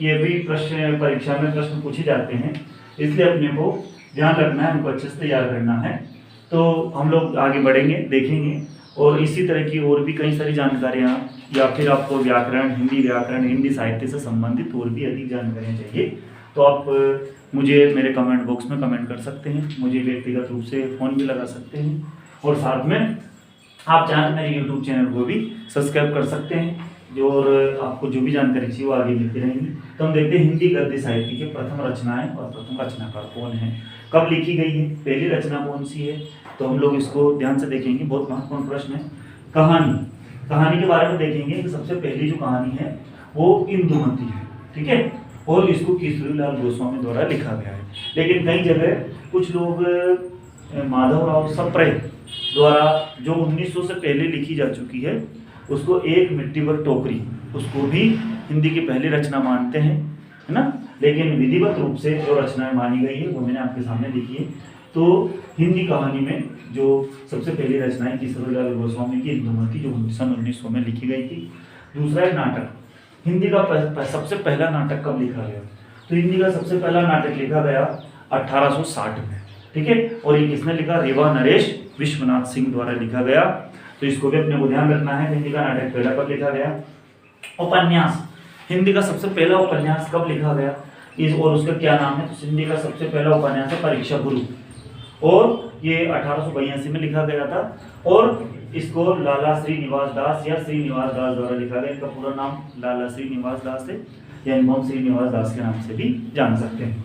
ये भी प्रश्न परीक्षा में प्रश्न पूछे जाते हैं, इसलिए अपने को ध्यान रखना है, उनको अच्छे से तैयार करना है। तो हम लोग आगे बढ़ेंगे, देखेंगे और इसी तरह की और भी कई सारी जानकारियाँ या फिर आपको व्याकरण, हिंदी साहित्य से संबंधित और भी अधिक जानकारियाँ चाहिए तो आप मुझे मेरे कमेंट बॉक्स में कमेंट कर सकते हैं, मुझे व्यक्तिगत रूप से फ़ोन भी लगा सकते हैं और साथ में आप चाहें तो मेरे यूट्यूब चैनल को भी सब्सक्राइब कर सकते हैं और आपको जो भी जानकारी चाहिए वो आगे मिलती रहेंगी। तो हम देखते हैं हिंदी गद्य साहित्य के प्रथम रचनाएं और प्रथम रचनाकार कौन है, कब लिखी गई है, पहली रचना कौन सी है, तो हम लोग इसको ध्यान से देखेंगे। बहुत महत्वपूर्ण प्रश्न है। कहानी के बारे में देखेंगे कि सबसे पहली जो कहानी है वो इंदुमती है, ठीक है, और इसको केसरीलाल गोस्वामी द्वारा लिखा गया है। लेकिन कई जगह कुछ लोग माधवराव सप्रे द्वारा जो 1900 से पहले लिखी जा चुकी है उसको एक मिट्टी पर टोकरी, उसको भी हिंदी की पहली रचना मानते हैं, है ना। लेकिन विधिवत रूप से जो रचनाएं मानी गई है वो मैंने आपके सामने लिखी है। तो हिंदी कहानी में जो सबसे पहली रचना है केसरीलाल गोस्वामी की इंदुमती, जो सन 1900 में लिखी गई थी। दूसरा है नाटक। हिंदी का सबसे पहला नाटक कब लिखा गया, तो हिंदी का सबसे पहला नाटक लिखा गया 1860 में, ठीक है, और ये किसने लिखा, रेवा नरेश विश्वनाथ सिंह द्वारा लिखा गया। तो इसको भी अपने को ध्यान रखना है, हिंदी का नाटक पहला कब लिखा गया। उपन्यास, हिंदी का सबसे पहला उपन्यास कब लिखा गया और उसका क्या नाम है, तो हिंदी का सबसे पहला उपन्यास है परीक्षा गुरु और ये 1882 में लिखा गया था और इसको लाला श्रीनिवास दास या श्रीनिवास दास द्वारा लिखा गया। इनका पूरा नाम लाला श्रीनिवास दास है या इनको श्रीनिवास दास के नाम से भी जान सकते हैं।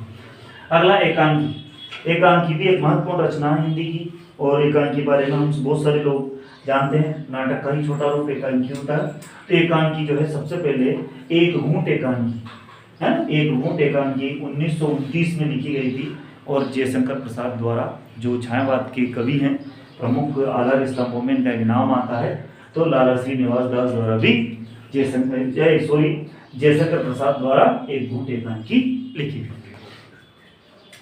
अगला एकांकी। एकांकी भी एक महत्वपूर्ण रचना है हिंदी की और एकांकी के बारे में हम बहुत सारे लोग जानते हैं। नाटक का ही छोटा रूप एकांकी होता है। तो एकांकी जो है सबसे पहले एक घूंट एकांकी है, एक घूंट एकांकी 1929 में लिखी गई थी और जयशंकर प्रसाद द्वारा, जो छायावाद के कवि हैं, प्रमुख आधार स्तंभों में इनका एक नाम आता है। तो लाला श्रीनिवास दास द्वारा भी जयशंकर प्रसाद द्वारा एक घूंट एकांकी लिखी गई।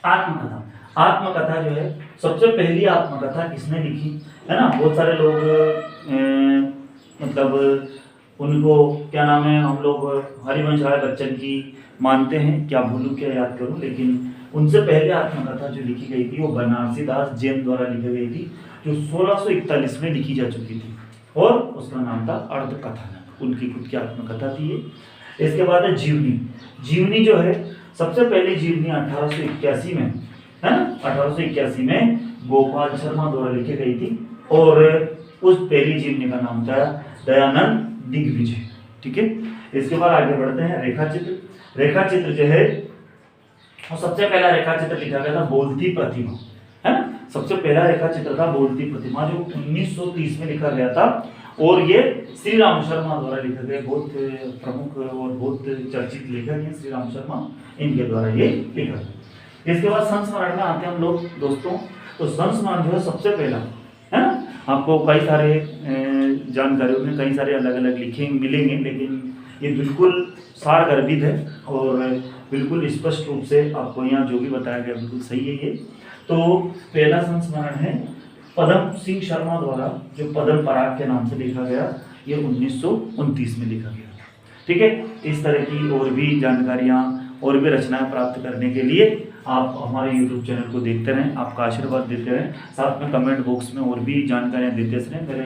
आत्मकथा। आत्मकथा जो है सबसे पहली आत्मकथा किसने लिखी, है ना। बहुत सारे लोग मतलब उनको क्या नाम है, हम लोग हरिवंश राय बच्चन की मानते हैं, क्या भूलूं क्या याद करूं, लेकिन उनसे पहले आत्मकथा जो लिखी गई थी वो बनारसी दास जैन द्वारा लिखी गई थी, जो 1641 में लिखी जा चुकी थी और उसका नाम था अर्धकथानक। उनकी खुद की आत्मकथा थी ये। इसके बाद है जीवनी। जीवनी जो है सबसे पहली जीवनी 1881 में, है ना, 1881 में गोपाल शर्मा द्वारा लिखी गई थी और उस पहली जीवनी का नाम था दयानंद दिग्विजय, ठीक है। इसके बाद आगे बढ़ते हैं। रेखा चित्र। रेखा चित्र जो है और सबसे पहला रेखा चित्र लिखा गया था बोलती प्रतिमा, है ना। सबसे पहला रेखा चित्र था बोलती प्रतिमा जो 1930 में लिखा गया था और ये श्री राम शर्मा द्वारा लिखा गया। बहुत प्रमुख और बहुत चर्चित लेखक हैं श्री राम शर्मा, इनके द्वारा ये लिखा गया। इसके बाद संस्मरण में आते हैं हम लोग दोस्तों। तो संस्मरण जो है सबसे पहला, है ना, आपको कई सारे जानकारियों में कई सारे अलग अलग लिखे मिलेंगे, लेकिन ये बिल्कुल सारगर्भित है और बिल्कुल स्पष्ट रूप से आपको यहाँ जो भी बताया गया बिल्कुल सही है ये। तो पहला संस्मरण है पदम सिंह शर्मा द्वारा, जो पदम पराग के नाम से लिखा गया, ये 1929 में लिखा गया, ठीक है। इस तरह की और भी जानकारियाँ और भी रचनाएं प्राप्त करने के लिए आप हमारे YouTube चैनल को देखते रहें, आपका आशीर्वाद देते रहें, साथ में कमेंट बॉक्स में और भी जानकारियाँ देते रहें।